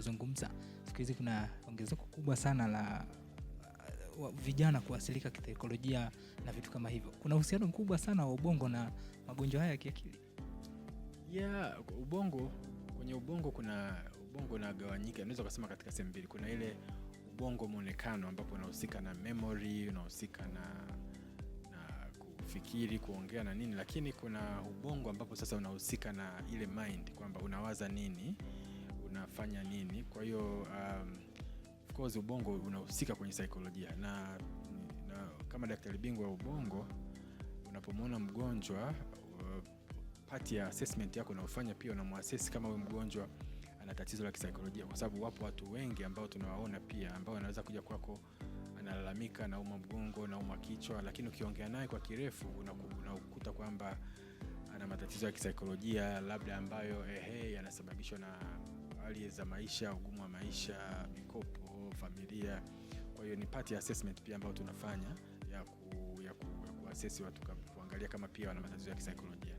zungumza, siku hizi kuna ongezeko kubwa sana la vijana kuasilika kisaikolojia na vitu kama hivyo. Kuna uhusiano mkubwa sana wa ubongo na magonjwa haya ya kiakili? Kwenye ubongo kuna ubongo unagawanyika, unaweza kusema katika sehemu mbili. Kuna ile ubongo muonekano ambapo unahusika na memory, unahusika na kufikiri, kuongea na nini, lakini kuna ubongo ambapo sasa unahusika na ile mind, kwamba unawaza nini, unafanya nini. Kwa hiyo of course ubongo unahusika kwenye saikolojia, na kama daktari bingwa wa ubongo unapomwona mgonjwa, part ya assessment yako unaofanya pia unamuassess kama huyu mgonjwa ana tatizo la kisaikolojia, kwa sababu wapo watu wengi ambao tunawaona pia ambao wanaweza kuja kwako analalamika na mgongo na kichwa, lakini ukiongea naye kwa kirefu unakuta kwamba ana matatizo ya kisaikolojia labda ambayo yanasababishwa na hali za maisha, ugumu wa maisha, mikopo, familia. Kwa hiyo ni part ya assessment pia ambayo tunafanya ya kuassess watu, kuangalia kama pia wana matatizo ya kisaikolojia.